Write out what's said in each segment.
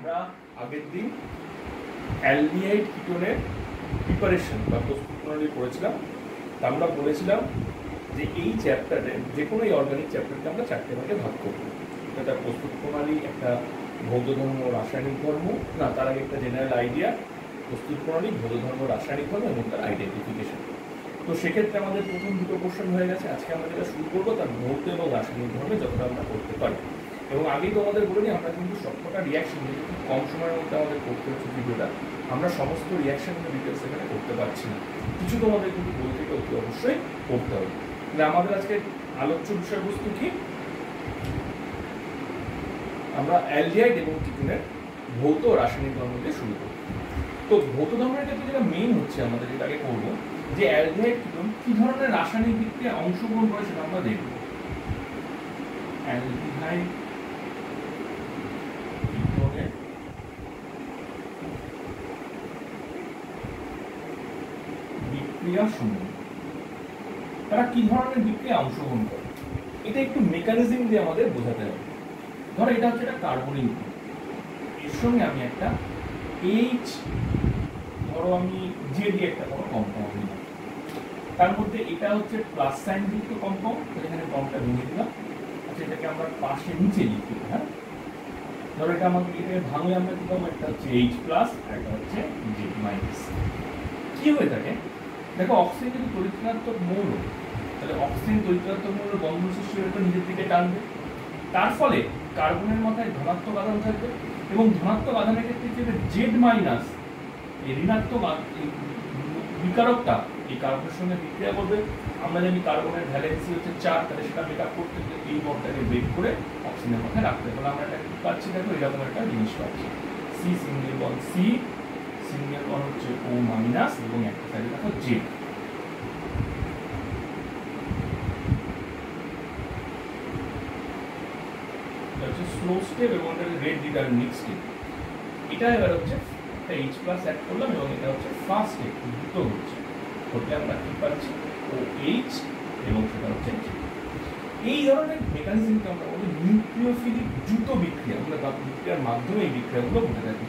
আমরা আগের দিন অ্যালডিহাইড কিটোনের প্রিপারেশন বা প্রস্তুত প্রণালী পড়েছিলাম। তা আমরা বলেছিলাম যে এই চ্যাপ্টারে যে কোনো এই অর্গানিক চ্যাপ্টারকে আমরা চারটে ভাগে ভাগ করবো। একটা প্রস্তুত প্রণালী, একটা ভৌত ধর্ম, রাসায়নিক ধর্ম, না তার আগে একটা জেনারেল আইডিয়া, প্রস্তুত প্রণালী, ভৌত ধর্ম, রাসায়নিক ধর্ম এবং তার আইডেন্টিফিকেশন। তো সেক্ষেত্রে আমাদের প্রথম দুটো কোশ্চেন হয়ে গেছে। আজকে আমরা যেটা শুরু করবো তার ভৌত এবং রাসায়নিক ধর্মে যতটা আমরা করতে পারি। এবং আগেই তো আমাদের বলে নিই, আমরা কিন্তু সবকটা রিয়াকশন যেহেতু খুব কম সময়ের মধ্যে আমাদের করতে হচ্ছে ভিডিওটা, আমরা সমস্ত রিয়াকশনগুলো ডিটেলস এখানে করতে পারছি না। কিছু তো আমাদের কিন্তু বই থেকে অতি অবশ্যই করতে হবে। তাহলে আমাদের আজকে আলোচ্য বিষয়বস্তু কি? আমরা অ্যালডিহাইড এবং কিটোনের ভৌত ও রাসায়নিক ধর্ম দিয়ে শুরু করব। তো ভৌত ধর্মের ক্ষেত্রে যেটা মেইন হচ্ছে আমাদের যেটা আগে করবো, যে অ্যালডিহাইড কিটোন কি ধরনের রাসায়নিক বিক্রিয়ায় অংশগ্রহণ করে সেটা আমরা দেখব। অ্যালডিহাইড কিটোনের বিক্রিয়া সমূহ তারা কি ধরনের বিক্রিয়ায় অংশগ্রহণ করে, এটা একটু মেকানিজম দিয়ে আমাদের বোঝাতে হবে। ধরো এটা হচ্ছে একটা কার্বনিক গ্রুপ, এর সঙ্গে আমি একটা এইচ, ধরো আমি জে দিয়ে একটা কোনো কম্পাউন্ড নিলাম, তার মধ্যে এটা হচ্ছে প্লাস সাইন যুক্ত কম্পাউন্ড, এখানে কমটা ভেঙে দিলাম। আচ্ছা, এটাকে আমরা পাশে নিচে লিখি। হ্যাঁ, ধরো এটা আমাকে এটাকে ভাঙলে আমরা কি পাবো, একটা হচ্ছে এইচ প্লাস আর একটা হচ্ছে জেড মাইনাস। কি হয়ে থাকে দেখো, অক্সিজেন যদি তড়িৎঋণাত্মক মৌল, তাহলে অক্সিজেন তড়িৎঋণাত্মক মৌল বন্ধন সৃষ্টি হয়ে নিজের দিকে টানবে। তার ফলে কার্বনের মাথায় ধনাত্মক আধান থাকবে এবং ধনাত্মক আধানের ক্ষেত্রে যে জেড মাইনাস এই ঋণাত্মক বিকারকটা এই কার্বনের সঙ্গে বিক্রিয়া করবে। আমরা জানি কার্বনের ভ্যালেন্সি হচ্ছে 4, তাহলে সেটা মেকআপ করতে গেলে এই বন্ডটাকে ব্রেক করে অক্সিজেনের মাথায় রাখতে হবে। আমরা এটা কি পাচ্ছি দেখো, এরকম একটা জিনিস পাচ্ছি, C single bond C, single bond হচ্ছে ও মাইনাস এবং একটা সাইডে দেখো জেড। স্লো স্টেপ এবং এটা রেড ডিটারমিনিং স্টেপ। এটা এবার হচ্ছে এইচ প্লাস অ্যাড করলাম এবং এটা হচ্ছে ফার্স্ট স্টেপ, দ্রুত হচ্ছে হতে আমরা কি পাচ্ছি ও এইচ এবং সেটা হচ্ছে এই ধরনের মেকানিজমকে আমরা বলি নিউক্লিওফিলিক দ্রুত বিক্রিয়া। আমরা বিক্রিয়ার মাধ্যমে এই বিক্রিয়াগুলো বুঝে থাকি।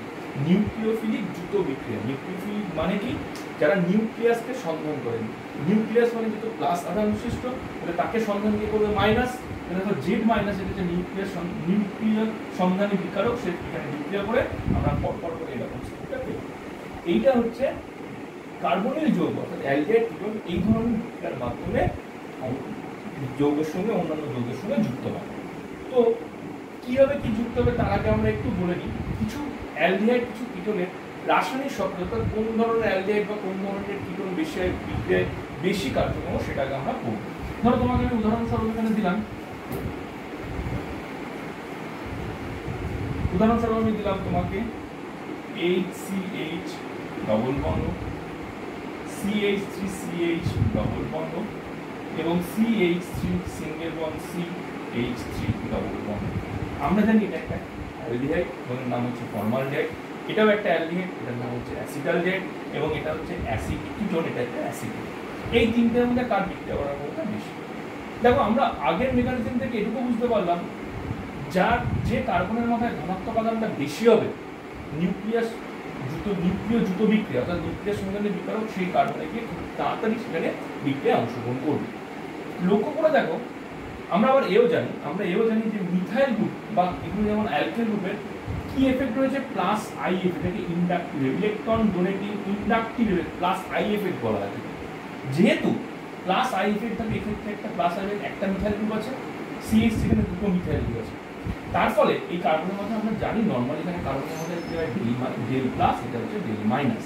নিউক্লিওফিলিক দ্রুত বিক্রিয়া, নিউক্লিওফিলিক মানে কি, যারা নিউক্লিয়াসকে সন্ধান করেন। নিউক্লিয়াস মানে যেহেতু প্লাস আধান বিশিষ্ট, তাহলে তাকে সন্ধান কে করবে মাইনাস, দেখো জেড মাইনাস, এটা হচ্ছে নিউক্লিয়ার সন্ধানী বিকারক, সে এখানে বিক্রিয়া করে আমরা পরপর করে এরকম স্টেপটা পেয়ে। এইটা হচ্ছে কার্বনিক যৌগ অর্থাৎ অ্যালডিহাইড কিটোন এই ধরনের বিক্রিয়ার মাধ্যমে যৌগের সঙ্গে অন্যান্য যৌগের সঙ্গে যুক্ত হয়। তো কিভাবে কি যুক্ত হবে তার আগে আমরা একটু বলে নিই কিছু অ্যালডিহাইড কিছু কিটোনের রাসায়নিক শর্ত, অর্থাৎ কোন ধরনের অ্যালডিহাইড বা কোন ধরনের কিটোন বেশি বিক্রিয়ায় বেশি কার্যক্রম সেটাকে আমরা পড়ব। ধরো তোমাকে আমি উদাহরণস্বরূপ এখানে দিলাম, উদাহরণস্বরূপ আমি দিলাম তোমাকে HCH double bond, CH3CH double bond এবং CH3 single bond CH3 double bond. আমরা জানি এটা একটা অ্যালডিহাইড, এর নাম হচ্ছে ফর্মালডিহাইড। এটাও একটা অ্যালডিহাইড, এটার নাম হচ্ছে অ্যাসিটালডিহাইড এবং এটা হচ্ছে অ্যাসিড কিটোন, এটা একটা অ্যাসিড। এই তিনটের মধ্যে কার বিক্রিয়া করার ক্ষমতা বেশি? দেখো, আমরা আগের মেকানিজম থেকে এটুকু বুঝতে পারলাম, যার যে কার্বনের মাথায় ধনাত্মক আধানটা বেশি হবে, নিউক্লিয়াস দ্রুত বিক্রিয়া অর্থাৎ নিউক্লিয়াস সন্ধানী বিকারক, সেই কার্বনে গিয়ে খুব তাড়াতাড়ি সেখানে বিক্রিয়া অংশগ্রহণ করবে। লক্ষ্য করে দেখো, আমরা এও জানি যে মিথাইল গ্রুপ বা এগুলো যেমন অ্যালকেন গ্রুপের কি এফেক্ট রয়েছে, প্লাস আই এফেক্ট, এটাকে inductive electron donating inductive plus I effect বলা হয়। যেহেতু প্লাস আই এফেক্ট থাকে, এক্ষেত্রে একটা প্লাস আই এফেক্ট, একটা মিথাইল গ্রুপ আছে, সিএইচ সেখানে দুটো মিথাইল গ্রুপ আছে। তার ফলে এই কার্বনের মধ্যে আমরা জানি নর্মালি এখানে কার্বনের মধ্যে ডেল প্লাস, এটা হচ্ছে ডেল মাইনাস।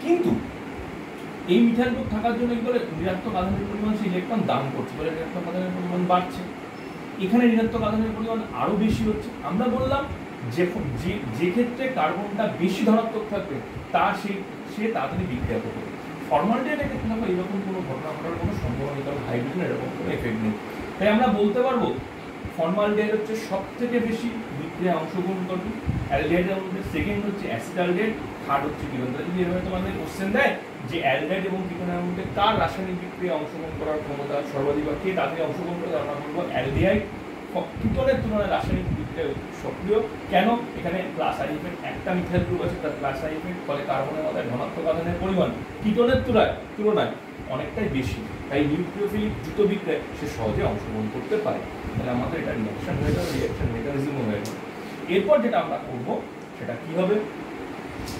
কিন্তু এই মিথাইল গ্রুপ থাকার জন্য কি করে, ঋণাত্মক আধানের পরিমাণ সেই ইলেকট্রন দান করছে, বলে ঋণাত্মক আধানের পরিমাণ বাড়ছে। এখানে ঋণাত্মক আধানের পরিমাণ আরো বেশি হচ্ছে। আমরা বললাম যে ক্ষেত্রে কার্বনটা বেশি ধনাত্মক থাকবে তার সে তাড়াতাড়ি বিক্রিয়া করবে। ফর্মালডিহাইডের ক্ষেত্রে দেখো এরকম কোনো ঘটনা ঘটার কোনো সম্ভাবনা নেই, কারণ হাইড্রোজেন এরকম কোনো এফেক্ট নেই। তাই আমরা বলতে পারবো ফর্মালডিহাইড হচ্ছে সব থেকে বেশি বিক্রিয়া অংশগ্রহণ করবে। অ্যালডিহাইডের মধ্যে সেকেন্ড হচ্ছে অ্যাসিটালডিহাইড, থার্ড হচ্ছে কিটোন। তাহলে যদি এভাবে তোমাদের কোশ্চেন দেয় যে অ্যালডিহাইড এবং কিটোনের মধ্যে কার রাসায়নিক বিক্রিয়া অংশগ্রহণ করার ক্ষমতা সর্বাধিক বা কে তাদের অংশগ্রহণ করে, আমরা বলবো অ্যালডিহাইড। কিটোনের তুলনায় রাসায়নিক বিক্রিয়া সক্রিয়। কেন? এখানে প্লাস আই ইফেক্ট, একটা মিথাইল গ্রুপ আছে তার প্লাস আই ইফেক্ট, ফলে কার্বনের মধ্যে ধনাত্মক আধানের পরিমাণ কিটোনের তুলনায় অনেকটাই বেশি, তাই নিউক্লিওফিলিক দ্রুত বিক্রিয়ায় সে সহজে অংশগ্রহণ করতে পারে। তাহলে আমাদের এটা রিঅ্যাকশন হয়ে যাবে, রিঅ্যাকশন মেকানিজমও হয়ে যাবে। এরপর যেটা আমরা করব সেটা কি হবে,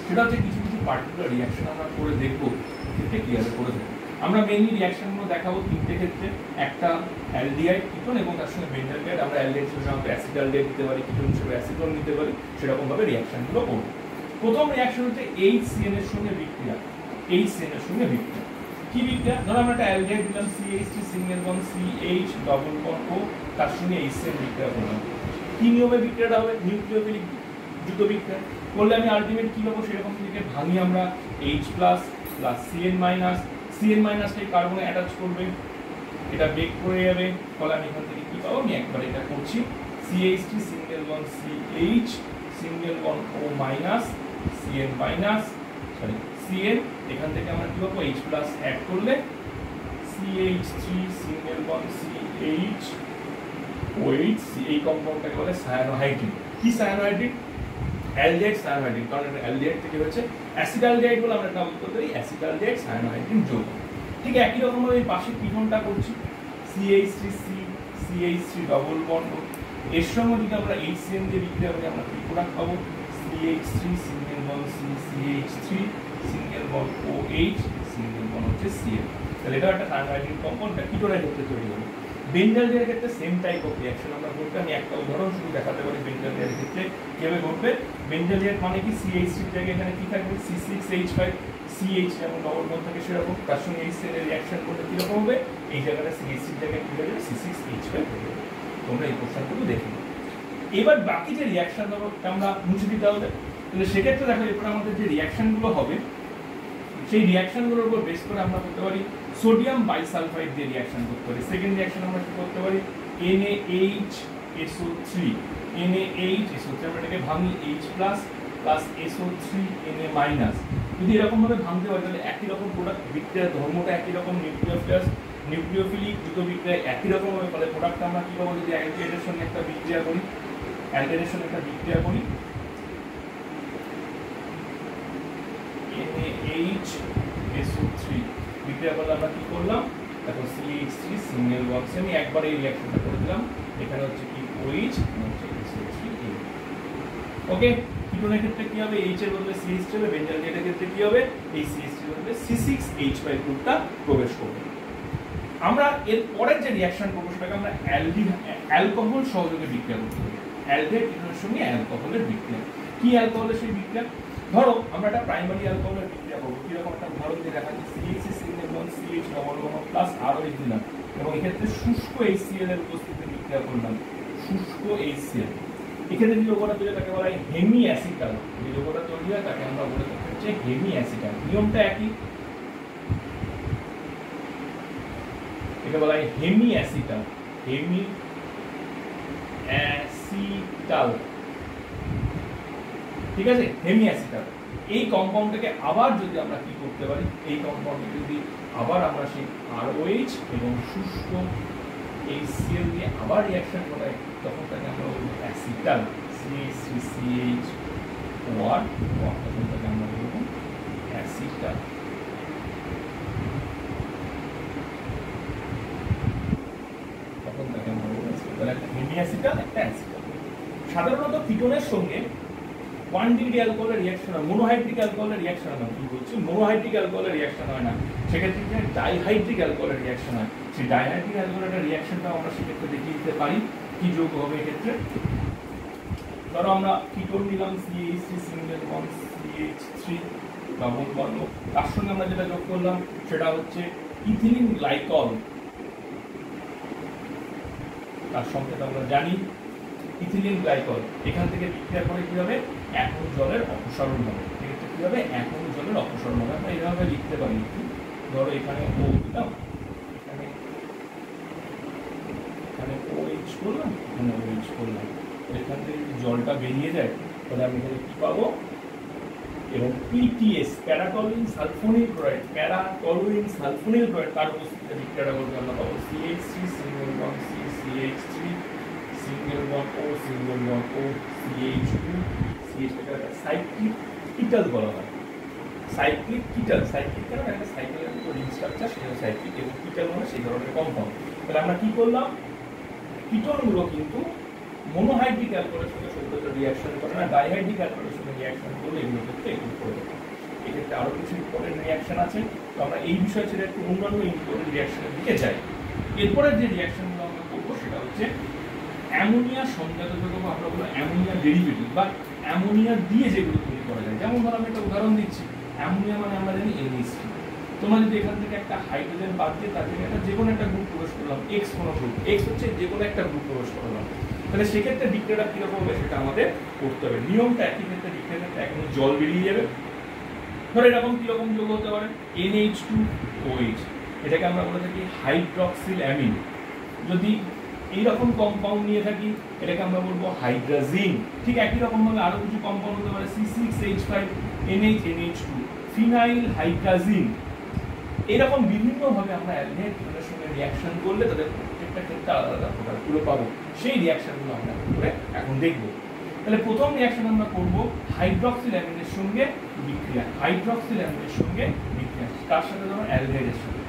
সেটা হচ্ছে কিছু কিছু পার্টিকুলার রিঅ্যাকশন আমরা করে দেখবো, ক্ষেত্রে ক্লিয়ার করে দেবো। আমরা মেইনলি রিঅ্যাকশনগুলো দেখাবো তিনটে ক্ষেত্রে, একটা অ্যালডিহাইড কিটোন এবং তার সঙ্গে বেঞ্জালডিহাইড। আমরা অ্যালডিহাইড হিসেবে সাধারণত অ্যাসিটালডিহাইড দিতে পারি, কিটোন হিসেবে অ্যাসিটোন নিতে পারি, সেরকম ভাবে রিঅ্যাকশনগুলো করব। প্রথম রিঅ্যাকশন হচ্ছে HCN এর সঙ্গে বিক্রিয়া। HCN এর সঙ্গে বিক্রিয়া কি বিক্রিয়া? ধরো আমরা একটা অ্যালডিহাইড দিলাম CH3 single bond CH double bond O, তার সঙ্গে HCN বিক্রিয়া করলাম। কি নিয়মে বিক্রিয়াটা হবে? নিউক্লিওফিলিক দ্রুত বিক্রিয়া করলে আমি আলটিমেট কি পাবো, সেরকম থেকে ভাঙি আমরা H প্লাস প্লাস CN মাইনাসটাই কার্বনে অ্যাটাচ করবে, এটা ব্রেক করে যাবে, ফলে আমি এখান থেকে কি পাবো, আমি একবার এটা করছি CH3 single bond CH single bond O minus CN minus sorry CN, এখান থেকে আমরা কি পাবো H প্লাস অ্যাড করলে CH3 single bond CH OH, এই কম্পাউন্ডটাকে বলে সায়ানোহাইড্রিন। কি সায়ানোহাইড্রিন? অ্যালডিহাইড সায়ানোহাইড্রিন, কারণ এটা অ্যালডিহাইড থেকে হচ্ছে অ্যাসিটালডিহাইড বলে আমরা নাম করতে পারি, অ্যাসিটালডিহাইড সায়ানোহাইড্রিন যৌগ। ঠিক একই রকম ভাবে এই পাশে কিটোনটা করছি CH3C CH3 ডবল বন্ড, এর সঙ্গে যদি আমরা HCN দিয়ে বিক্রিয়া করি আমরা কি প্রোডাক্ট পাবো CH3 single bond C CH3 single bond OH single bond হচ্ছে CN। তাহলে এটা একটা সায়ানোহাইড্রিন কম্পাউন্ড, কিটোনের ক্ষেত্রে তৈরি হলো। বেঞ্জালডিহাইডের ক্ষেত্রে সেম টাইপ অফ রিঅ্যাকশন আমরা করতে, আমি একটা উদাহরণ শুধু দেখাতে পারি বেঞ্জালডিহাইডের ক্ষেত্রে কিভাবে ঘটবে। বেঞ্জালডিহাইড মানে কি CH3 এর জায়গায় এখানে কি থাকবে C6H5, CH যেমন ডবল বন্ড থাকে সেরকম, তার সঙ্গে HCN এর রিঅ্যাকশন করলে কি রকম হবে, এই জায়গাটা CH3 এর জায়গায় কি হয়ে যাবে C6H5 হয়ে যাবে। তোমরা এই কোশ্চেনগুলো দেখে নাও। এবার বাকি যে রিঅ্যাকশন আমরা মুছে দিতে হবে, তাহলে সেক্ষেত্রে দেখো এরপর আমাদের যে রিঅ্যাকশনগুলো হবে সেই রিঅ্যাকশনগুলোর উপর বেস করে আমরা করতে পারি সোডিয়াম বাইসালফাইড দিয়ে রিঅ্যাকশন করতে পারি। সেকেন্ড রিঅ্যাকশন আমরা কি করতে পারি NaHSO3 NaHSO3 আমরা এটাকে ভাঙি H plus plus SO3 Na minus. যদি এরকম ভাবে ভাঙতে পারি তাহলে একই রকম প্রোডাক্ট, বিক্রিয়ার ধর্মটা একই রকম, নিউক্লিওফিলিক দ্রুত বিক্রিয়া একই রকম হবে, ফলে প্রোডাক্টটা আমরা কি পাবো, যদি অ্যালডিহাইডের সঙ্গে একটা বিক্রিয়া করি NaHSO3 বিক্রিয়া করলে আমরা কি করলাম, দেখো CH3 সিঙ্গেল বন্ড, আমি একবার এই রিঅ্যাকশনটা করে দিলাম, এখানে হচ্ছে কি OH হচ্ছে SO3। ওকে, কিটোনের ক্ষেত্রে কি হবে, H এর বদলে CH3 হবে, বেঞ্জালডিহাইডের ক্ষেত্রে কি হবে, এই CH3 এর বদলে C6H5 গ্রুপটা প্রবেশ করবে। আমরা এর পরের যে রিঅ্যাকশন করব সেটাকে আমরা অ্যালকোহল সহযোগে বিক্রিয়া করতে পারি। অ্যালডিহাইড কিটোনের সঙ্গে অ্যালকোহলের বিক্রিয়া। কি অ্যালকোহলের সেই বিক্রিয়া? ধরো আমরা একটা প্রাইমারি অ্যালকোহলের বিক্রিয়া করব, কিরকম একটা উদাহরণ দিয়ে দেখাচ্ছি CH single bond CH double bond plus ROH দিলাম এবং এক্ষেত্রে শুষ্ক HCl এর উপস্থিতিতে বিক্রিয়া করলাম, শুষ্ক HCl। এক্ষেত্রে যে যৌগটা তৈরি তাকে বলা হয় হেমি অ্যাসিটাল, যে যৌগটা তৈরি হয় তাকে আমরা বলে থাকি হচ্ছে হেমি অ্যাসিটাল। নিয়মটা একই, এটা বলা হয় হেমি অ্যাসিটাল, ঠিক আছে, হেমি অ্যাসিটাল। এই কম্পাউন্ডটাকে আবার যদি আমরা কি করতে পারি, এই কম্পাউন্ডে যদি আবার আমরা সেই ROH এবং শুষ্ক HCl দিয়ে আবার রিঅ্যাকশন করাই, তখন তাকে আমরা বলবো অ্যাসিটাল CH3CH1, তখন তাকে আমরা বলবো অ্যাসিটাল। তখন তাকে আমরা বলবো অ্যাসিটাল, একটা হেমি অ্যাসিটাল, একটা অ্যাসিটাল। সাধারণত কিটোনের সঙ্গে 1 ডিগ্রি অ্যালকোহলের রিঅ্যাকশন হয়, মোনোহাইড্রিক অ্যালকোহলের রিঅ্যাকশন হয় না, কি বলছি মোনোহাইড্রিক অ্যালকোহলের রিঅ্যাকশন হয় না, সেক্ষেত্রে ডাইহাইড্রিক অ্যালকোহলের রিঅ্যাকশন হয়। সেই ডাইহাইড্রিক অ্যালকোহলের রিঅ্যাকশনটা আমরা সেক্ষেত্রে দেখিয়ে দিতে পারি। কি যোগ হবে এক্ষেত্রে, ধরো আমরা কিটোন নিলাম CH3 single bond CH3 double bond, তার সঙ্গে আমরা যেটা যোগ করলাম সেটা হচ্ছে ইথিলিন গ্লাইকল, তার সংকেত আমরা জানি ইথিলিন গ্লাইকল। এখান থেকে বিক্রিয়া করে কি হবে, অ্যাকুম জলের অপসারণ হবে। এক্ষেত্রে কি হবে, অ্যাকুম জলের অপসারণ হবে। আমরা এইভাবে লিখতে পারি, ধরো এখানে O দিলাম, এখানে OH করলাম, এখানে OH করলাম, এখান থেকে যদি জলটা বেরিয়ে যায় তাহলে আমি এখানে কি পাবো, এবং PTS প্যারাটলুইন সালফোনিল ক্লোরাইড, তার উপস্থিতিতে বিক্রিয়াটা করতে আমরা পাবো CH3 single bond CH3 single bond ও CH2 CH এটা সাইক্লিক কিটাল বলা হয়। সাইক্লিক কিটাল, সাইক্লিক কারণ একটা সাইকেলের মতো রিং স্ট্রাকচার, সেটা সাইক্লিক, এবং কিটাল মানে সেই ধরনের কম্পাউন্ড। তাহলে আমরা কি করলাম, কিটোনগুলো কিন্তু মনোহাইড্রিক অ্যালকোহলের সঙ্গে সৌন্দর্য রিঅ্যাকশন করে না, ডাইহাইড্রিক অ্যালকোহলের সঙ্গে রিঅ্যাকশন করলে এগুলো ক্ষেত্রে এগুলো করে দেবে। এক্ষেত্রে আরো কিছু ইম্পর্টেন্ট রিঅ্যাকশন আছে, তো আমরা এই বিষয় ছেড়ে একটু অন্যান্য ইম্পর্টেন্ট রিঅ্যাকশনের দিকে যাই। এরপরে যে রিঅ্যাকশনগুলো আমরা করবো সেটা হচ্ছে অ্যামোনিয়া সংজাত যৌগ, বা আমরা বলবো অ্যামোনিয়া ডেরিভেটিভ, বা অ্যামোনিয়া দিয়ে যেগুলো তৈরি করা যায়। যেমন ধরো আমি একটা উদাহরণ দিচ্ছি, অ্যামোনিয়া মানে আমরা জানি NH3। তোমরা যদি এখান থেকে একটা হাইড্রোজেন বাদ দিয়ে তার থেকে একটা যে কোনো একটা গ্রুপ প্রবেশ করলাম, X কোনো গ্রুপ, X হচ্ছে যে কোনো একটা গ্রুপ প্রবেশ করলাম, তাহলে সেক্ষেত্রে বিক্রিয়াটা কিরকম হবে সেটা আমাদের করতে হবে। নিয়মটা একই, ক্ষেত্রে বিক্রিয়ার ক্ষেত্রে এখন জল বেরিয়ে যাবে। ধরো এরকম কিরকম যৌগ হতে পারে, NH2OH, এটাকে আমরা বলে থাকি হাইড্রক্সিল অ্যামিন। যদি এইরকম কম্পাউন্ড নিয়ে থাকি এটাকে আমরা বলবো হাইড্রাজিন। ঠিক একই রকম ভাবে আরো কিছু কম্পাউন্ড হতে পারে C6H5NH2 ফিনাইল হাইড্রাজিন। এরকম বিভিন্ন ভাবে আমরা অ্যালডিহাইডের সঙ্গে রিঅ্যাকশন করলে তাদের প্রত্যেকটা ক্ষেত্রে আলাদা আলাদা প্রকারগুলো পাবো। সেই রিঅ্যাকশনগুলো আমরা করে এখন দেখবো। তাহলে প্রথম রিঅ্যাকশন আমরা করব হাইড্রক্সিল অ্যামিনের সঙ্গে বিক্রিয়া, হাইড্রক্সিল অ্যামিনের সঙ্গে বিক্রিয়া, তার সাথে ধরো অ্যালডিহাইডের সঙ্গে।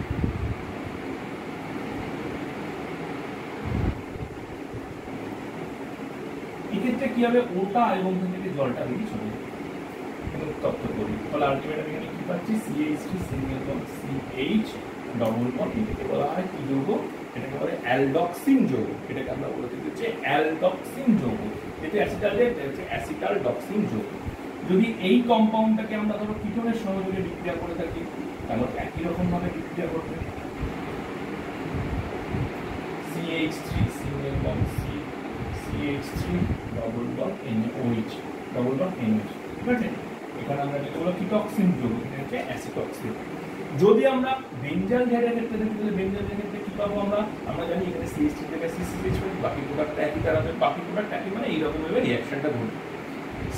এক্ষেত্রে কি হবে, ওটা এবং থেকে জলটা বেরিয়ে চলে যাবে এবং তপ্ত করবে। তাহলে আলটিমেট আমি এখানে কি পাচ্ছি, CH3 single bond CH double bond. এটাকে বলা হয় কি যৌগ, এটাকে বলে অ্যালডক্সিন যৌগ। এটাকে আমরা বলে থাকি হচ্ছে অ্যালডক্সিন যৌগ। এটা অ্যাসিটালডেট হচ্ছে অ্যাসিটালডক্সিন যৌগ। যদি এই কম্পাউন্ডটাকে আমরা ধরো কিটোনের সহযোগে বিক্রিয়া করে থাকি তাহলে একই রকম ভাবে বিক্রিয়া করবে। CH3 single bond CH3 double bond NOH double bond NOH, ঠিক আছে। এখানে আমরা যেটা বলবো কিটক্সিন যৌগ, এটা হচ্ছে অ্যাসিটক্সিন। যদি আমরা বেঞ্জাল গ্যাসের ক্ষেত্রে দেখি তাহলে বেঞ্জাল গ্যাসের ক্ষেত্রে কি পাবো, আমরা জানি এখানে CH3 থেকে CH3 পাবো, বাকি প্রোডাক্টটা একই দাঁড়াবে, বাকি প্রোডাক্ট একই, মানে এইরকম ভাবে রিঅ্যাকশনটা ঘটবে।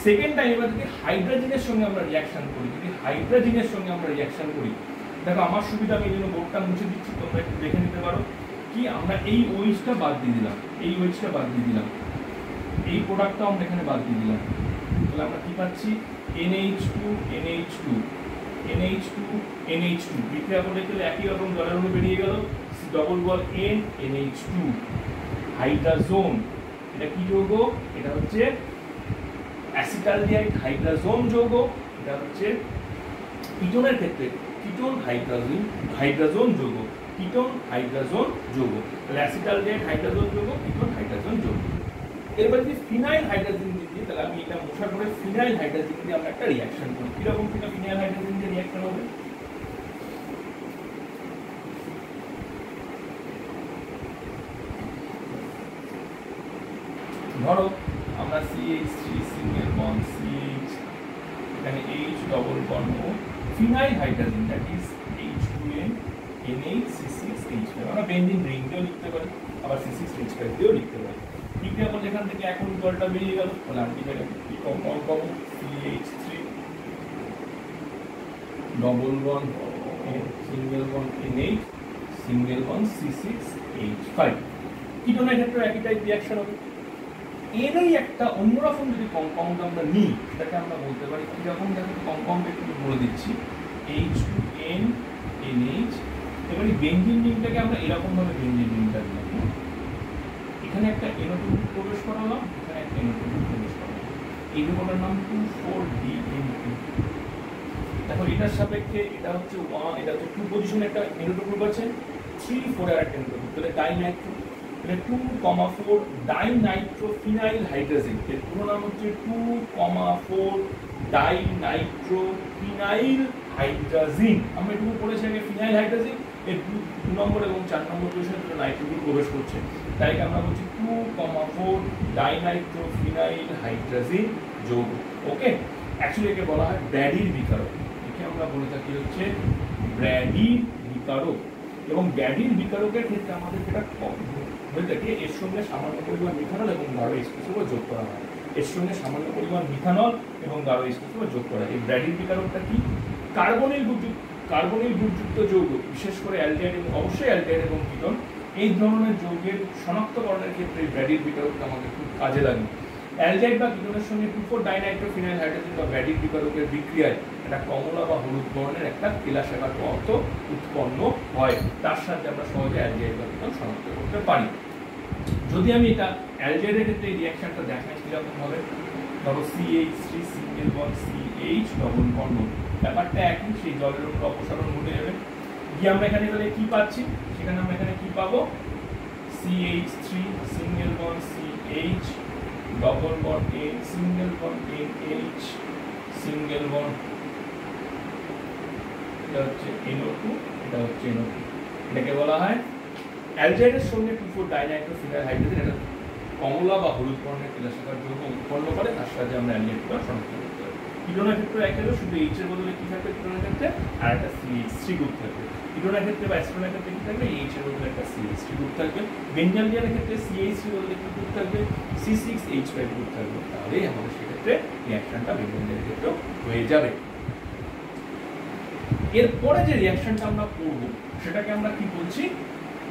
সেকেন্ড টাইম এবার যদি হাইড্রোজেনের সঙ্গে আমরা রিঅ্যাকশন করি, যদি হাইড্রোজেনের সঙ্গে আমরা রিঅ্যাকশন করি, দেখো আমার সুবিধা, আমি এই জন্য বোর্ডটা মুছে দিচ্ছি, তোমরা একটু দেখে নিতে পারো। কি আমরা এই OH-টা বাদ দিয়ে দিলাম, এই OH-টা বাদ দিয়ে দিলাম, এই প্রোডাক্টটাও আমরা এখানে বাদ দিয়ে দিলাম, তাহলে আমরা কি পাচ্ছি, NH2 বিক্রিয়া করলে গেলে একই রকম জলের অণু বেরিয়ে গেল, ডবল বল NH2 হাইড্রাজোন। এটা কি যৌগ, এটা হচ্ছে অ্যাসিটালডিহাইড হাইড্রাজোন যৌগ। এটা হচ্ছে কিটোনের ক্ষেত্রে কিটোন হাইড্রাজোন যৌগ, কিটোন হাইড্রাজোন যৌগ। তাহলে অ্যাসিটালডিহাইড হাইড্রাজোন যৌগ, কিটোন হাইড্রাজোন যৌগ। এরপর যদি ফিনাইল হাইড্রোজেন দিই, তাহলে আমি এটা মোছা করে ফিনাইল হাইড্রোজেন দিয়ে আমরা একটা রিঅ্যাকশন করি। কিরকম ফিনাইল হাইড্রোজেন দিয়ে রিঅ্যাকশন হবে, ধরো আমরা CH3 সিঙ্গেল বন্ড CH, এখানে H ডবল বন্ড ও phenyl hydrogen, that is H2N NH6H5। আমরা বেঞ্জিন রিং দিয়েও লিখতে পারি, আবার C6H5 দিয়েও লিখতে পারি। বিক্রিয়া করলে এখান থেকে এখন জলটা বেরিয়ে গেল, তাহলে আলটিমেট কি কম্পাউন্ড পাবো, CH3 double bond single bond NH single bond C6H5। কিটোনের ক্ষেত্রে একই টাইপ রিঅ্যাকশন হবে। এরই একটা অন্যরকম যদি কম্পাউন্ড আমরা নিই, সেটাকে আমরা বলতে পারি কিরকম, দেখো কম্পাউন্ড একটু বলে দিচ্ছি, H2N NH। এবার এই বেঞ্জিন রিংটাকে আমরা এরকম ভাবে বেঞ্জিন রিংটা দিলাম, এখানে একটা NO2 প্রবেশ করালাম, এখানে একটা NO2 প্রবেশ করালাম, এই দুটোর নাম 2,4-DNP। দেখো এটার সাপেক্ষে এটা হচ্ছে 1, এটা হচ্ছে 2 পজিশনে একটা NO2 গ্রুপ আছে, 3-4 এর একটা NO2 গ্রুপ, তাহলে ডাইনাইট্রো, তাহলে 2,4 ডাইনাইট্রো ফিনাইল হাইড্রোজেন। এর পুরো নাম হচ্ছে 2,4 ডাইনাইট্রো ফিনাইল হাইড্রোজেন। আমরা এটুকু পড়েছি আগে ফিনাইল হাইড্রোজেন, এর 2 নম্বর এবং 4 নম্বর পজিশনে দুটো নাইট্রো গ্রুপ প্রবেশ করছে, তাই আমরা বলছি 2,4 ডাইনাইট্রো ফিনাইল হাইড্রোজেন যৌগ। ওকে, অ্যাকচুয়ালি একে বলা হয় ব্র্যাডির বিকারক, একে আমরা বলে থাকি হচ্ছে ব্র্যাডির বিকারক। এবং ব্র্যাডির বিকারকের ক্ষেত্রে আমাদের যেটা হয়ে থাকে, এর সঙ্গে সামান্য পরিমাণ মিথানল এবং গাঢ় H2SO যোগ করা হয়, এর সঙ্গে সামান্য পরিমাণ মিথানল এবং গাঢ় H2SO যোগ করা হয়। এই ব্র্যাডির বিকারকটা কি, কার্বনিল গ্রুপযুক্ত যৌগ, বিশেষ করে অ্যালডিহাইড এবং অবশ্যই অ্যালডিহাইড এবং কিটোন, এই ধরনের যৌগের শনাক্তকরণের ক্ষেত্রে ব্র্যাডির বিকারকটা আমাদের খুব কাজে লাগে। অ্যালডিহাইড বা কিটোনের সঙ্গে 2,4-ডাইনাইট্রোফিনাইল হাইড্রোজেন বা ব্র্যাডির বিকারকের বিক্রিয়ায় একটা কমলা বা হলুদ বর্ণের একটা কেলাসাকার পদার্থ উৎপন্ন হয়, তার সাথে আমরা সহজে অ্যালডিহাইড বা কিটোন শনাক্ত করতে পারি। যদি আমি এটা অ্যালডিহাইডের ক্ষেত্রে এই রিঅ্যাকশনটা দেখাই কিরকম হবে, ধরো CH3 single bond CH double bond, ব্যাপারটা একই, সেই জলের উপর অপসারণ ঘটে যাবে। গিয়ে আমরা এখানে তাহলে কি পাচ্ছি, সেখানে আমরা এখানে কি পাবো, CH3 single bond CH double bond N single bond NH single bond, এটা হচ্ছে NO2, এটা হচ্ছে NO2। এটাকে বলা হয় অ্যালডিহাইডের সঙ্গে 2,4-ডাইনাইট্রোফিনাইল হাইড্রোজেন, এটা কমলা বা হলুদ বর্ণের কেলাসাকার যৌগ উৎপন্ন করে, তার সাহায্যে আমরা অ্যালডিহাইডকে শনাক্ত করতে পারি। কিটোনের ক্ষেত্রে একই হলো, শুধু H এর বদলে কি থাকবে কিটোনের ক্ষেত্রে, আর একটা CH3 গ্রুপ থাকবে। কিটোনের ক্ষেত্রে বা অ্যাসিটোনের ক্ষেত্রে কি থাকবে, H এর বদলে একটা CH3 গ্রুপ থাকবে। বেঞ্জালিনের ক্ষেত্রে CH3 বদলে কি গ্রুপ থাকবে, C6H5 গ্রুপ থাকবে। তাহলেই আমাদের সেক্ষেত্রে রিঅ্যাকশনটা বেঞ্জালিনের ক্ষেত্রেও হয়ে যাবে। এরপরে যে রিঅ্যাকশনটা আমরা করব সেটাকে আমরা কি বলছি,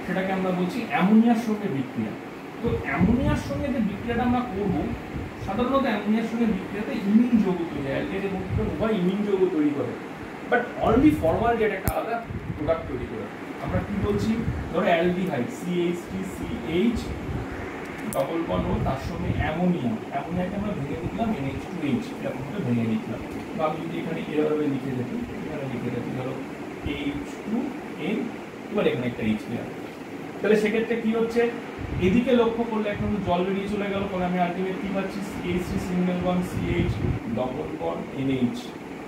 সেটাকে আমরা বলছি অ্যামোনিয়ার সঙ্গে বিক্রিয়া। তো অ্যামোনিয়ার সঙ্গে যে বিক্রিয়াটা আমরা করব, সাধারণত অ্যামোনিয়ার সঙ্গে বিক্রিয়াতে ইমিন যৌগ তৈরি হয়, অ্যালডিহাইড এবং কিটোন উভয় ইমিন যৌগ তৈরি করে, বাট অনলি ফর্মালডিহাইড একটা আলাদা প্রোডাক্ট তৈরি করে। আমরা কি বলছি, ধরো অ্যালডিহাইড CH3CH ডবল বন্ড, তার সঙ্গে অ্যামোনিয়া, অ্যামোনিয়াকে আমরা ভেঙে দিলাম NH2H, এরকম ভাবে ভেঙে দিলাম। বা আমি যদি এখানে এভাবে লিখে দিই, এখানে লিখে দিই ধরো H2N, এবার এখানে একটা H দিলাম, তাহলে সেক্ষেত্রে কি হচ্ছে, এদিকে লক্ষ্য করলে এখন জল বেরিয়ে চলে গেল, ফলে আমি আলটিমেট কি পাচ্ছি, CH3 single bond CH double bond NH,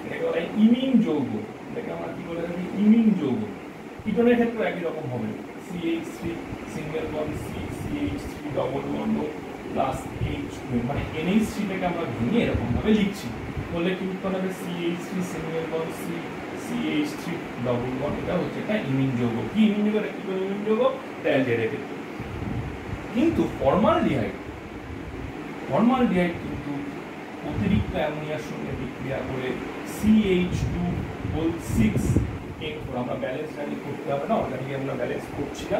এটাকে বলা হয় ইমিন যৌগ, এটাকে আমরা কি বলে থাকি, ইমিন যৌগ। কিটোনের ক্ষেত্রে একই রকম হবে, CH3 single bond CH3 double bond plus H2, মানে NH3 টাকে আমরা ভেঙে এরকম ভাবে লিখছি, বললে কি উৎপন্ন হবে, CH3 single bond CH3 double bond, এটা হচ্ছে একটা ইমিন যৌগ। কি ইমিন যৌগ, এটা কি করে ইমিন যৌগ, এটা অ্যালডিহাইডের ক্ষেত্রে। কিন্তু ফর্মালডিহাইড কিন্তু অতিরিক্ত অ্যামোনিয়ার সঙ্গে বিক্রিয়া করে CH2O6N4, আমরা ব্যালেন্স রানি করতে হবে না, অর্গানিক আমরা ব্যালেন্স করছি না,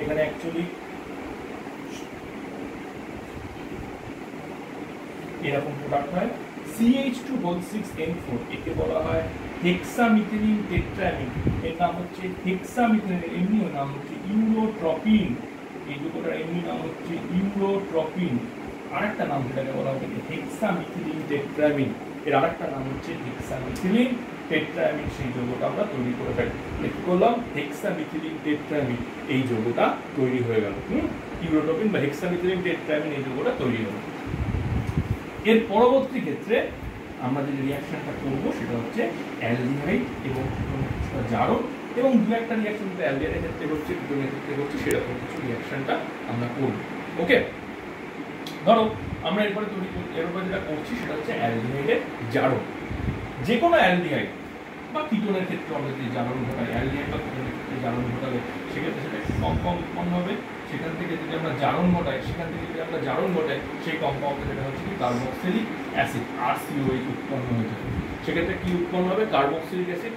এখানে অ্যাকচুয়ালি এরকম প্রোডাক্ট হয় CH2O6N4, একে বলা হয় হেক্সামিথিলিন টেট্রামিন, এর নাম হচ্ছে হেক্সামিথিলিন, এমনি নাম হচ্ছে ইউরোট্রপিন, এই দুটোটার এমনি নাম হচ্ছে ইউরোট্রপিন। আরেকটা নাম যেটাকে বলা হয় হেক্সামিথিলিন টেট্রামিন, এর আরেকটা নাম হচ্ছে হেক্সামিথিলিন টেট্রামিন, সেই যৌগটা আমরা তৈরি করে ফেলি। কি করলাম, হেক্সামিথিলিন টেট্রামিন, এই যৌগটা তৈরি হয়ে গেল, ইউরোট্রপিন বা হেক্সামিথিলিন টেট্রামিন, এই যৌগটা তৈরি হলো। এর পরবর্তী ক্ষেত্রে আমরা যে রিঅ্যাকশনটা করব সেটা হচ্ছে অ্যালডিহাইড এবং জারণ, এবং দু একটা রিঅ্যাকশন যেটা অ্যালডিহাইডের ক্ষেত্রে হচ্ছে, কিটোনের ক্ষেত্রে হচ্ছে, সেরকম কিছু রিঅ্যাকশনটা আমরা করব। ওকে, ধরো আমরা এরপরে যেটা করছি সেটা হচ্ছে অ্যালডিহাইডের জারণ। যে কোনো অ্যালডিহাইড বা কিটোনের ক্ষেত্রে আমরা যে জারণ ঘটাই, অ্যালডিহাইড বা কিটোনের ক্ষেত্রে জারণ ঘটালে সেক্ষেত্রে সেটা কম্পাউন্ড উৎপন্ন হবে, সেখান থেকে যদি আমরা জারণ ঘটাই, সেই কম্পাউন্ডে যেটা হচ্ছে কি কার্বক্সিলিক অ্যাসিড RCOH উৎপন্ন হয়ে যাবে। সেক্ষেত্রে কি উৎপন্ন হবে, কার্বক্সিলিক অ্যাসিড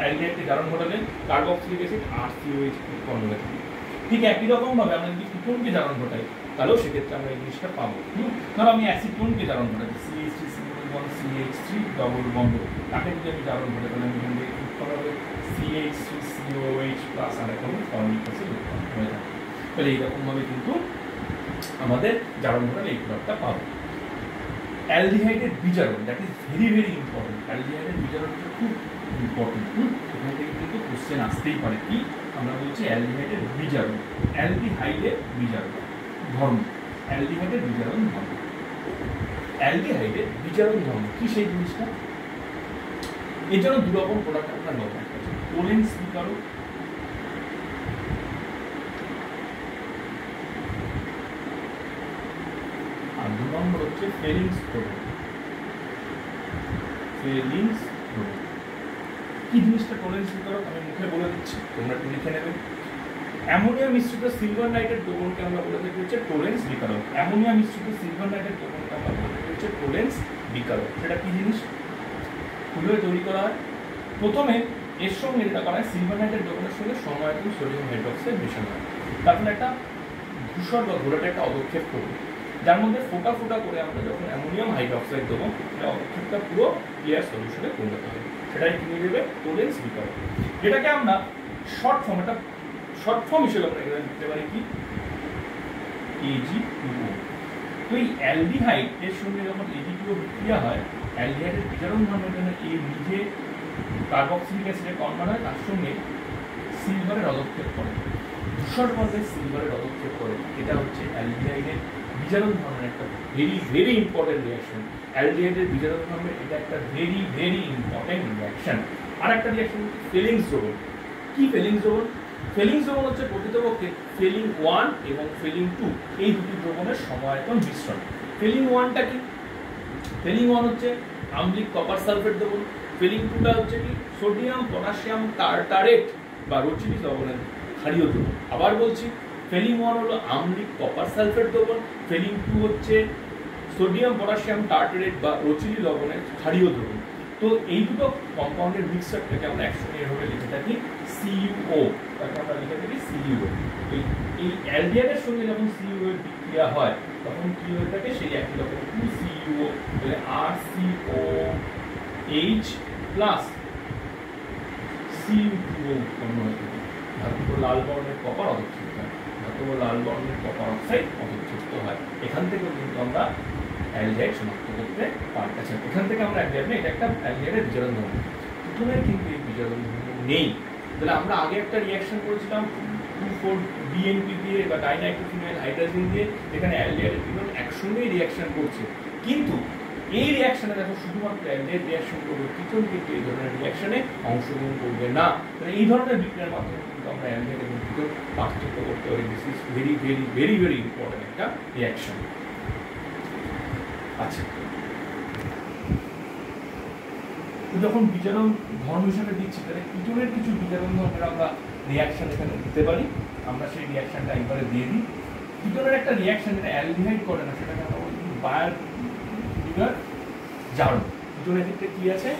অ্যালডিহাইডকে জারণ ঘটালে কার্বক্সিলিক অ্যাসিড RCOH উৎপন্ন হয়ে যাবে। ঠিক একই রকম ভাবে আমরা যদি কিটোনকে জারণ ঘটাই, তাহলেও সেক্ষেত্রে আমরা এই জিনিসটা পাবো। ধরো আমি অ্যাসিটোনকে জারণ ঘটাই, CH3 single bond CH3 double bond, তাকে যদি আমি জারণ ঘটাই, তাহলে আমি এখান থেকে উৎপন্ন হবে CH3COH প্লাস আর একটা ফর্মিক অ্যাসিড উৎপন্ন হয়ে যাবে। তাহলে এইরকম ভাবে কিন্তু আমাদের জারণ ঘটালে এই প্রোডাক্টটা পাবো। অ্যালডিহাইডের বিজারণ, that is very very important. অ্যালডিহাইডের বিজারণটা খুব ইম্পর্টেন্ট, এখান থেকে কিন্তু কোশ্চেন আসতেই পারে। কি আমরা বলছি, অ্যালডিহাইডের বিজারণ, অ্যালডিহাইডের বিজারণ ধর্ম, অ্যালডিহাইডের বিজারণ ধর্ম, অ্যালডিহাইডের বিজারণ ধর্ম কি সেই জিনিসটা? এর জন্য দু রকম প্রোডাক্ট আমরা নেব, টোলেন্স বিকারক আর দু নম্বর হচ্ছে ফেলিংস প্রোডাক্ট। কি জিনিসটা টোলেন্স বিকারক আমি মুখে বলে দিচ্ছি, তোমরা একটু লিখে নেবে। অ্যামোনিয়া মিশ্রিত সিলভার নাইট্রেট দ্রবণকে আমরা বলে থাকি হচ্ছে টোলেন্স বিকারক। অ্যামোনিয়া মিশ্রিত সিলভার নাইট্রেট দ্রবণকে আমরা বলে থাকি হচ্ছে টোলেন্স বিকারক। সেটা কি জিনিস, কিভাবে তৈরি করা হয়? প্রথমে এর সঙ্গে যেটা করা হয় সিলভার নাইট্রেট দ্রবণের সঙ্গে সময়তম সোডিয়াম হাইড্রোক্সাইড মেশানো হয়, তারপরে একটা ধূসর বা ঘোলাটে একটা অদক্ষেপ করবে, যার মধ্যে ফোটা ফোটা করে আমরা যখন অ্যামোনিয়াম হাইড্রোক্সাইড দেবো সেটা অদক্ষেপটা পুরো ক্লিয়ার সলিউশনে পরিণত হবে, সেটাই কি দেবে টোলেন্স বিকারক, যেটাকে আমরা শর্ট ফর্ম হিসেবে আমরা এখানে লিখতে পারি কি Ag2O। তো এই অ্যালডিহাইড এর সঙ্গে যখন Ag2O বিক্রিয়া হয়, অ্যালডিহাইডের বিজারণ ধর্মের জন্য এই নিজে কার্বক্সিলিক অ্যাসিডে কনভার্ট হয়, তার সঙ্গে সিলভারের অদক্ষেপ করে, ধূসর বর্ণের সিলভারের অদক্ষেপ করে। এটা হচ্ছে অ্যালডিহাইডের বিজারণ ধর্মের একটা ভেরি ইম্পর্টেন্ট রিঅ্যাকশন। অ্যালডিহাইডের বিজারণ ধর্মের এটা একটা ভেরি ইম্পর্টেন্ট রিঅ্যাকশন। আর একটা রিঅ্যাকশন হচ্ছে ফেলিংস দ্রবণ। কি ফেলিংস দ্রবণ? ফেলিংস দ্রবণ হচ্ছে প্রকৃতপক্ষে ফেলিং 1 এবং ফেলিং 2 এই দুটি দ্রবণের সমায়তন মিশ্রণ। ফেলিং 1টা কি? ফেলিং 1 হচ্ছে আম্লিক কপার সালফেট দ্রবণ, ফেলিং 2টা হচ্ছে কি সোডিয়াম পটাশিয়াম টার্টারেট বা রচিলি লবণের ক্ষারীয় দ্রবণ। আবার বলছি, ফেলিং 1 হলো আম্লিক কপার সালফেট দ্রবণ, ফেলিং 2 হচ্ছে সোডিয়াম পটাশিয়াম টার্টারেট বা রচিলি লবণের ক্ষারীয় দ্রবণ। তো এই দুটো কম্পাউন্ডের মিক্সচারটাকে আমরা একসঙ্গে এভাবে লিখে থাকি CuO, তাকে আমরা লিখে থাকি CuO। এই অ্যালডিহাইডের সঙ্গে যখন CuO এর বিক্রিয়া হয় তখন কি হয়ে থাকে, সেই একই রকম 2CuO, তাহলে RCOH প্লাস Cu2O উৎপন্ন হয়ে থাকে। ধাতব লাল বর্ণের কপার অদক্ষিপ্ত হয়, ধাতব লাল বর্ণের কপার অক্সাইড অদক্ষিপ্ত হয়। এখান থেকে কিন্তু আমরা অ্যালডিহাইড শনাক্ত করতে পারি। আচ্ছা, এখান থেকে আমরা অ্যালডিহাইড না, এটা একটা অ্যালডিহাইডের বিজারণ ধর্ম। প্রথমে কিন্তু এই বিজারণ ধর্ম নেই। তাহলে আমরা আগে একটা রিঅ্যাকশন করেছিলাম 2,4-BNP দিয়ে বা ডাইনাইট্রোফিনাইল হাইড্রোজেন দিয়ে, যেখানে অ্যালডিহাইড এবং একসঙ্গেই রিঅ্যাকশন করছে, কিন্তু এই রিঅ্যাকশনে দেখো শুধুমাত্র অ্যালডিহাইড রিঅ্যাকশন করবে, কিটোন কিন্তু এই ধরনের রিঅ্যাকশনে অংশগ্রহণ করবে না। তাহলে এই ধরনের বিক্রিয়ার মাধ্যমে কিন্তু আমরা অ্যালডিহাইড এবং কিটোন পার্থক্য করতে পারি। দিস ইজ ভেরি ইম্পর্টেন্ট একটা রিঅ্যাকশন। আচ্ছা, যখন বিজারণ ধর্ম হিসেবে দিচ্ছি, তাহলে কিটোনের কিছু বিজারণ ধর্মের আমরা রিঅ্যাকশন এখানে দিতে পারি। আমরা সেই রিঅ্যাকশনটা একবারে দিয়ে দিই। কিটোনের একটা রিঅ্যাকশন যেটা অ্যালডিহাইড করে না, সেটাকে আমরা বলি বায়ার ভিনিগার জারণ। কিটোনের ক্ষেত্রে কি আছে?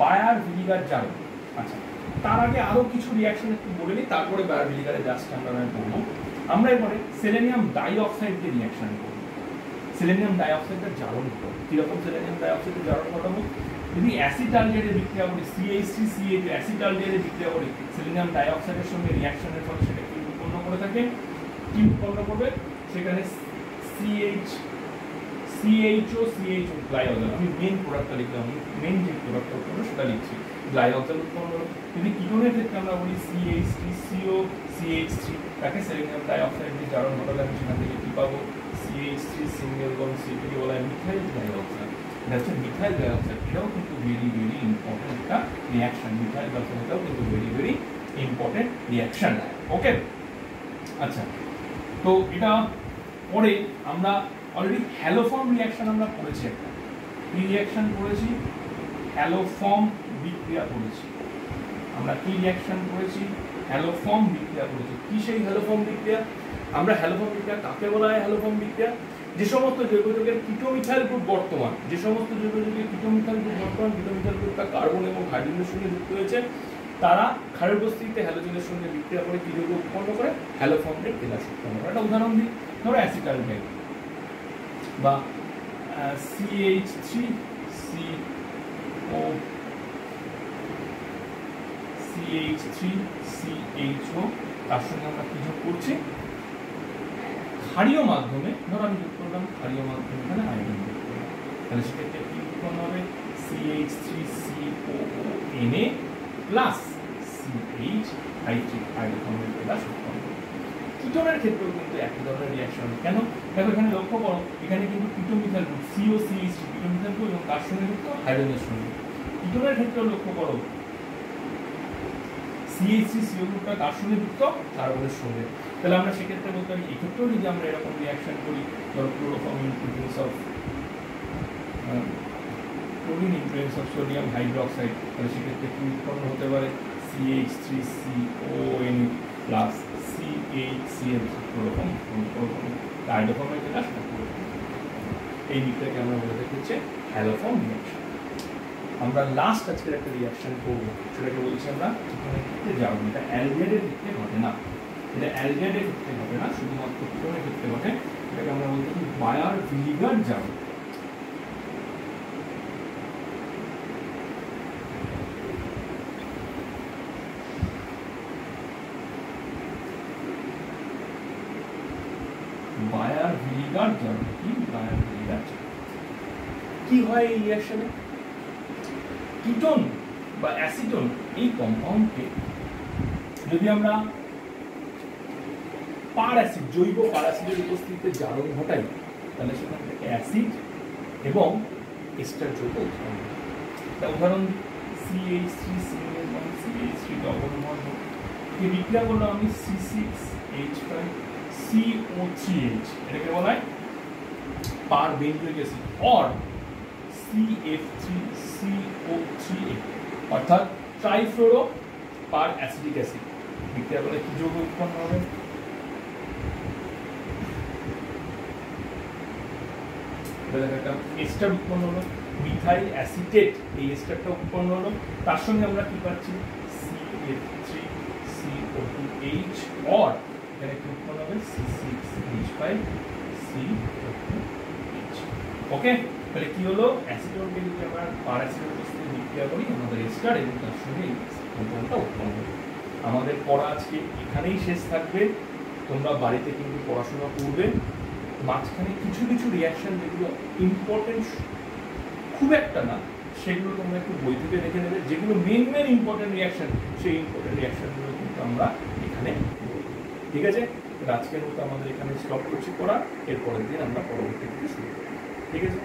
বায়ার ভিনিগার জারণ। আচ্ছা, তার আগে আরো কিছু রিঅ্যাকশন একটু বলে নিই, তারপরে বায়ার ভিনিগারের জাস্ট আমরা বলবো। আমরা এবারে সেলেনিয়াম ডাইঅক্সাইড দিয়ে রিঅ্যাকশন করব। সেলেনিয়াম ডাইঅক্সাইডের জারণ করব। কিরকম সেলেনিয়াম ডাইঅক্সাইডের জারণ ঘটাবো? যদি অ্যাসিড অ্যালডিহাইডের বিক্রিয়া করি, CH3CH অ্যাসিড অ্যালডিহাইডের বিক্রিয়া করি, সেলেনিয়াম ডাইঅক্সাইডের সঙ্গে রিঅ্যাকশনের ফলে সেটা কি উৎপন্ন করে থাকে? কি উৎপন্ন করবে? সেখানে CHO গ্লাইওজেন। আমি মেইন প্রোডাক্টটা লিখলাম, মেইন যে প্রোডাক্টটা উৎপন্ন সেটা লিখছি, গ্লাইওজেন উৎপন্ন হলো। যদি কিটোনের ক্ষেত্রে আমরা বলি CH3COCH3, তাকে সেলেনিয়াম ডাইঅক্সাইড দিয়ে জারণ ঘটালে আমি সেখান থেকে কি পাবো? CH3 সিঙ্গেল বন্ড C3 বলা হয় মিথাইল ডাইঅক্সাইড। এটা হচ্ছে মিথাইল ডাইঅক্সাইড। এটাও কিন্তু ভেরি ইম্পর্টেন্ট একটা রিঅ্যাকশন। মিথাইল ডাইঅক্সাইড এটাও কিন্তু ভেরি ইম্পর্টেন্ট রিঅ্যাকশন। ওকে, আচ্ছা, তো এটা পরে আমরা অলরেডি হ্যালোফর্ম রিঅ্যাকশন আমরা পড়েছি। একটা কি রিঅ্যাকশন পড়েছি? হ্যালোফর্ম বিক্রিয়া পড়েছি। আমরা কি রিঅ্যাকশন পড়েছি? হ্যালোফর্ম বিক্রিয়া পড়েছি। কি সেই হ্যালোফর্ম বিক্রিয়া? আমরা হ্যালোফর্ম বিক্রিয়া কাকে বলা হয়? হ্যালোফর্ম বিক্রিয়া যে সমস্ত জৈবযৌগের কিটোমিথাইল গ্রুপ বর্তমান, যে সমস্ত জৈবযৌগের কিটোমিথাইল গ্রুপ বর্তমান, কিটোমিথাইল গ্রুপটা কার্বন এবং হাইড্রোজেনের সঙ্গে যুক্ত হয়েছে, তারা ক্ষারের উপস্থিতিতে হ্যালোজেনের সঙ্গে বিক্রিয়া করে কি যৌগ উৎপন্ন করে? হ্যালোফর্মের কেলাস উৎপন্ন করে। একটা উদাহরণ দিই, ধরো অ্যাসিটালডেহাইড বা CH3CO, তার সঙ্গে আমরা কি যোগ করছি? ক্ষারীয় মাধ্যমে, ধরো আমি যোগ করলাম ক্ষারীয় মাধ্যমে এখানে আয়োডিন যোগ করলাম, তাহলে সেক্ষেত্রে কি উৎপন্ন হবে? CH3COONA প্লাস CH হাইড্রোফর্মের কেলাস উৎপন্ন হবে। কিটোনের ক্ষেত্রেও কিন্তু একই ধরনের রিঅ্যাকশন। কেন? দেখো এখানে লক্ষ্য করো, এখানে কিন্তু ketomethyl group COCH3 ketomethyl group এবং তার সঙ্গে যুক্ত হাইড্রোজেনের সঙ্গে। কিটোনের ক্ষেত্রেও লক্ষ্য করো, CH3CO গ্রুপটা তার সঙ্গে যুক্ত কার্বনের সঙ্গে। তাহলে আমরা সেক্ষেত্রে বলতে পারি এক্ষেত্রেও যদি আমরা এরকম রিঅ্যাকশন করি, ধরো chloroform influence of sodium hydroxide, তাহলে সেক্ষেত্রে কি উৎপন্ন হতে পারে? CH3CONA প্লাস CHCl ক্লোরোফর্ম হাইড্রোফর্মের কেলাস। এই দিকটাকে আমরা বলে থাকি হচ্ছে হ্যালোফর্ম রিঅ্যাকশন। আমরা লাস্ট আজকের একটা রিঅ্যাকশন করবো, সেটাকে বলছি আমরা চিকনের ক্ষেত্রে জারণ। এটা অ্যালডিহাইডের ক্ষেত্রে ঘটে না, এটা অ্যালডিহাইডের ক্ষেত্রে ঘটে না, শুধুমাত্র কিটোনের ক্ষেত্রে ঘটে। এটাকে আমরা বলতে পারি বায়ার ভিনিগার জারণ। বায়ার ভিনিগার জারণ কি? বায়ার ভিনিগার কি হয় এই রিঅ্যাকশনে? কিটোন বা অ্যাসিটোন এই কম্পাউন্ডকে যদি আমরা পার অ্যাসিড, জৈব পার অ্যাসিডের উপস্থিতিতে জারণ ঘটাই, তাহলে সেখান থেকে অ্যাসিড এবং এস্টার যৌগ উৎপন্ন হয়। উদাহরণ CH3 single bond CH3 double bond, এই বিক্রিয়া করলাম আমি C6H5 CO3H, এটাকে বলা হয় পার বেঞ্জোইক অ্যাসিড, অর CF3CO3A, অর্থাৎ ট্রাইফ্লোরো পার অ্যাসিডিক অ্যাসিড। বিক্রিয়া করলে কি যৌগ উৎপন্ন হবে? একটা এস্টার উৎপন্ন হলো, মিথাইল অ্যাসিটেট, এই এস্টারটা উৎপন্ন হলো। তার সঙ্গে আমরা কি পাচ্ছি? CF3CO2H, অর এখানে কি উৎপন্ন হবে? C6H5CO2H। ওকে, তাহলে কি হলো? অ্যাসিটোনকে যদি আমরা পার অ্যাসিডের উপস্থিতিতে বিক্রিয়া করি, আমাদের এস্টার এবং তার সঙ্গে এই কম্পাউন্ডটা উৎপন্ন হবে। আমাদের পড়া আজকে এখানেই শেষ থাকবে। তোমরা বাড়িতে কিন্তু পড়াশোনা করবে। মাঝখানে কিছু কিছু রিঅ্যাকশন যেগুলো ইম্পর্টেন্ট খুব একটা না, সেগুলো তোমরা একটু বই থেকে দেখে নেবে। যেগুলো মেন ইম্পর্টেন্ট রিঅ্যাকশন, সেই ইম্পর্টেন্ট রিঅ্যাকশনগুলো কিন্তু আমরা এখানে, ঠিক আছে? আজকের মতো আমাদের এখানে স্টপ করছি পড়া, এরপরের দিন আমরা পরবর্তী থেকে শুরু করব, ঠিক আছে?